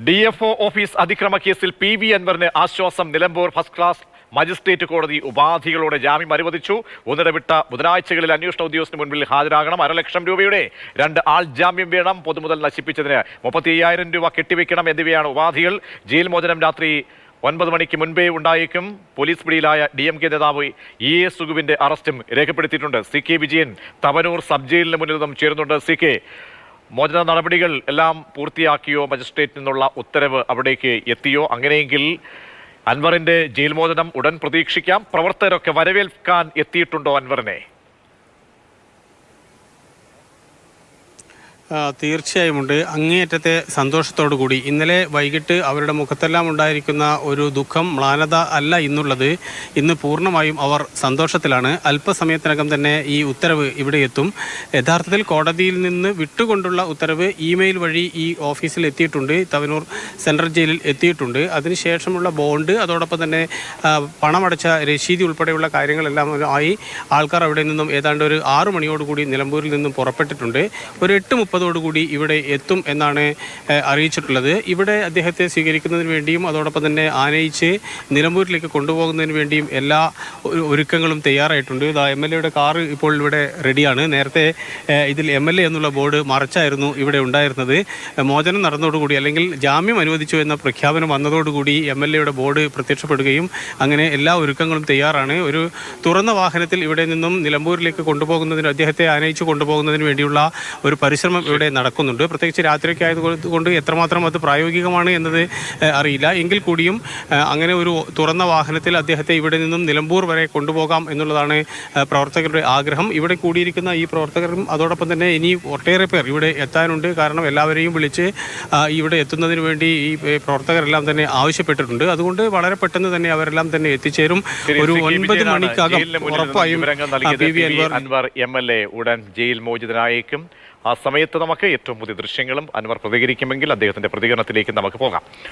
DFO office അതിക്രമ കേസിൽ PV അൻവറിന് ആശ്വാസം. നിലമ്പൂർ ഫസ്റ്റ് ക്ലാസ് മജിസ്ട്രേറ്റ് കോടതി ഉപാധികളോടെ ജാമ്യം അനുവദിച്ചു. ഒന്നിടവിട്ട ബുധനാഴ്ചകളിൽ അന്വേഷണ ഉദ്യോഗസ്ഥന് മുൻപിൽ ഹാജരാകണം. 1,00,000 രൂപയുടെ 2 ആൾ ജാമ്യം വേണം. പൊതുമുതൽ നശിപ്പിച്ചതിന് 35,000 രൂപ കെട്ടിവെക്കണം എന്നിവയാണ് ഉപാധികൾ. ജയിൽ മോചനം രാത്രി 9 മണിക്ക് മുൻപേ ഉണ്ടായേക്കും. പോലീസ് പിടിയിലായ DMK നേതാവ് EA സുഗുവിന്റെ അറസ്റ്റും രേഖപ്പെടുത്തിയിട്ടുണ്ട്. CK വിജയൻ തവനൂർ സബ് ജയിലിന് മുന്നിൽ നിന്നും ചേരുന്നുണ്ട്. CK, മോചന നടപടികൾ എല്ലാം പൂർത്തിയാക്കിയോ? മജിസ്ട്രേറ്റിൽ നിന്നുള്ള ഉത്തരവ് അവിടേക്ക് എത്തിയോ? അങ്ങനെയെങ്കിൽ അൻവറിന്റെ ജയിൽ മോചനം ഉടൻ പ്രതീക്ഷിക്കാം. പ്രവർത്തകരൊക്കെ വരവേൽക്കാൻ എത്തിയിട്ടുണ്ടോ അൻവറിനെ? തീർച്ചയായുമുണ്ട്. അങ്ങേയറ്റത്തെ സന്തോഷത്തോടു കൂടി ഇന്നലെ വൈകിട്ട് അവരുടെ മുഖത്തെല്ലാം ഉണ്ടായിരിക്കുന്ന ഒരു ദുഃഖം, മ്ലാനത അല്ല ഇന്നുള്ളത്. ഇന്ന് പൂർണ്ണമായും അവർ സന്തോഷത്തിലാണ്. അല്പസമയത്തിനകം തന്നെ ഈ ഉത്തരവ് ഇവിടെ എത്തും. യഥാർത്ഥത്തിൽ കോടതിയിൽ നിന്ന് വിട്ടുകൊണ്ടുള്ള ഉത്തരവ് ഇമെയിൽ വഴി ഈ ഓഫീസിൽ എത്തിയിട്ടുണ്ട്. തവനൂർ സെൻട്രൽ ജയിലിൽ എത്തിയിട്ടുണ്ട്. അതിനുശേഷമുള്ള ബോണ്ട്, അതോടൊപ്പം തന്നെ പണമടച്ച രശീതി ഉൾപ്പെടെയുള്ള കാര്യങ്ങളെല്ലാം ആയി ആൾക്കാർ അവിടെ നിന്നും ഏതാണ്ട് ഒരു 6 മണിയോടുകൂടി നിലമ്പൂരിൽ നിന്നും പുറപ്പെട്ടിട്ടുണ്ട്. ഒരു 8:30 കൂടി ഇവിടെ എത്തും എന്നാണ് അറിയിച്ചിട്ടുള്ളത്. ഇവിടെ അദ്ദേഹത്തെ സ്വീകരിക്കുന്നതിന് വേണ്ടിയും അതോടൊപ്പം തന്നെ ആനയിച്ച് നിലമ്പൂരിലേക്ക് കൊണ്ടുപോകുന്നതിന് വേണ്ടിയും എല്ലാ ഒരുക്കങ്ങളും തയ്യാറായിട്ടുണ്ട്. MLA കാറ് ഇപ്പോൾ ഇവിടെ റെഡിയാണ്. നേരത്തെ ഇതിൽ MLA എന്നുള്ള ബോർഡ് മറച്ചായിരുന്നു ഇവിടെ ഉണ്ടായിരുന്നത്. മോചനം നടന്നതോടുകൂടി, അല്ലെങ്കിൽ ജാമ്യം അനുവദിച്ചു എന്ന പ്രഖ്യാപനം വന്നതോടുകൂടി MLA ബോർഡ് പ്രത്യക്ഷപ്പെടുകയും അങ്ങനെ എല്ലാ ഒരുക്കങ്ങളും തയ്യാറാണ്. ഒരു തുറന്ന വാഹനത്തിൽ ഇവിടെ നിന്നും നിലമ്പൂരിലേക്ക് കൊണ്ടുപോകുന്നതിന്, അദ്ദേഹത്തെ ആനയിച്ച് കൊണ്ടുപോകുന്നതിന് വേണ്ടിയുള്ള ഒരു പരിശ്രമം ഇവിടെ നടക്കുന്നുണ്ട്. പ്രത്യേകിച്ച് രാത്രിയൊക്കെ ആയതുകൊണ്ട് എത്രമാത്രം അത് പ്രായോഗികമാണ് എന്നത് അറിയില്ല. എങ്കിൽ കൂടിയും അങ്ങനെ ഒരു തുറന്ന വാഹനത്തിൽ അദ്ദേഹത്തെ ഇവിടെ നിന്നും നിലമ്പൂർ വരെ കൊണ്ടുപോകാം എന്നുള്ളതാണ് പ്രവർത്തകരുടെ ആഗ്രഹം. ഇവിടെ കൂടിയിരിക്കുന്ന ഈ പ്രവർത്തകരും അതോടൊപ്പം തന്നെ ഇനി ഒട്ടേറെ പേർ ഇവിടെ എത്താനുണ്ട്. കാരണം എല്ലാവരെയും വിളിച്ച് ഇവിടെ എത്തുന്നതിന് വേണ്ടി ഈ പ്രവർത്തകരെല്ലാം തന്നെ ആവശ്യപ്പെട്ടിട്ടുണ്ട്. അതുകൊണ്ട് വളരെ പെട്ടെന്ന് തന്നെ അവരെല്ലാം തന്നെ എത്തിച്ചേരും. ഒരു 9 മണിക്കകം ഉറപ്പായും PV അൻവർ MLA ഉടൻ ജയിൽ മോചിതനായേക്കും. ആ സമയത്ത് നമുക്ക് ഏറ്റവും പുതിയ ദൃശ്യങ്ങളും അൻവർ പ്രതികരിക്കുമെങ്കിൽ അദ്ദേഹത്തിന്റെ പ്രതികരണത്തിലേക്ക് നമുക്ക് പോകാം.